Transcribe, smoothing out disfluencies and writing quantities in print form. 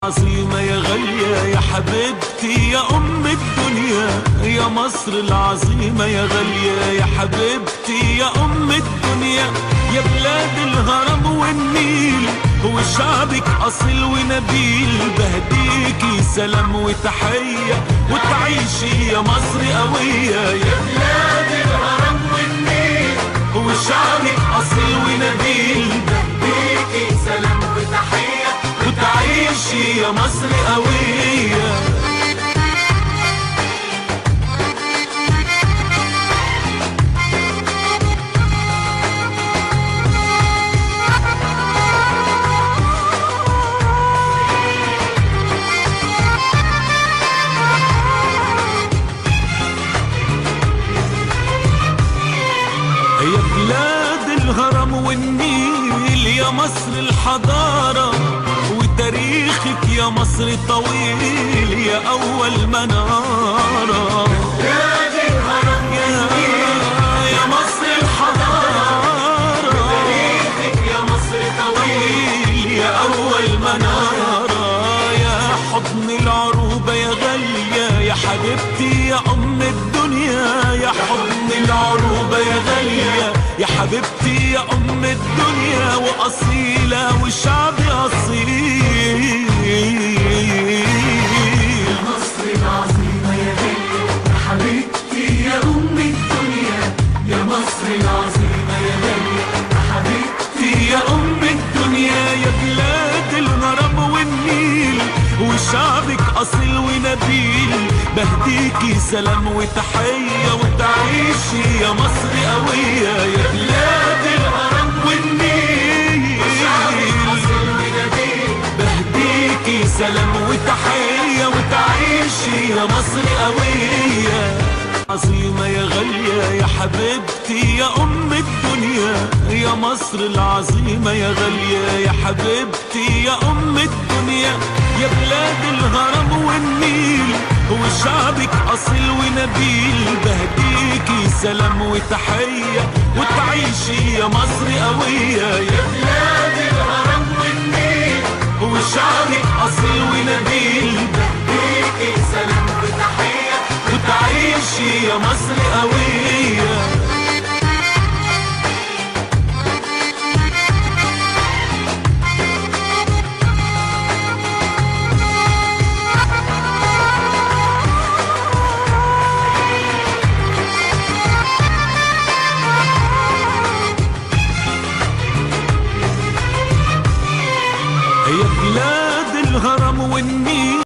عظيمة يا غالية يا حبيبتي يا أم الدنيا، يا مصر العظيمة يا غالية يا حبيبتي يا أم الدنيا، يا بلاد الهرم والنيل وشعبك أصيل ونبيل، بهديكي سلام وتحية وتعيشي يا مصر قوية، يا بلاد الهرم والنيل وشعبك أصيل ونبيل، بهديكي سلام وتحية وتعيشي يا مصر قوية. يا بلاد الهرم والنيل يا مصر الحضارة، وتاريخك يا مصر طويل يا أول منارة، بلاد الهرم والنيل يا مصر الحضارة، وتاريخك يا مصر طويل يا أول منارة، يا حضن العروبة يا غالية يا حبيبتي يا أم الدنيا، يا حضن العروبة يا غالية يا حبيبتي يا أم الدنيا، وأصيلة وشعبي أصيل، يا مصر العظيمة يا غالية يا حبيبتي يا أم الدنيا، يا مصر العظيمة يا غالية يا حبيبتي يا أم الدنيا، يا بلاد الهرم والنيل وشعبك أصيل ونبيل، بهديكي سلام وتحية وتعيشي يا مصر قوية، يا بلاد الهرم والنيل وشعبك أصيل ونبيل، بهديكي سلام وتحية وتعيشي يا مصر قوية. عظيمة يا غالية يا حبيبتي يا أم الدنيا، يا مصر العظيمة يا غالية يا حبيبتي يا أم الدنيا، يا بلاد الهرم والنيل وشعبك أصيل ونبيل، بهديكي سلام وتحية وتعيشي يا مصر قوية، يا بلاد الهرم والنيل وشعبك أصيل ونبيل، بهديكي سلام وتحية وتعيشي يا مصر قوية. يا بلاد الهرم والنيل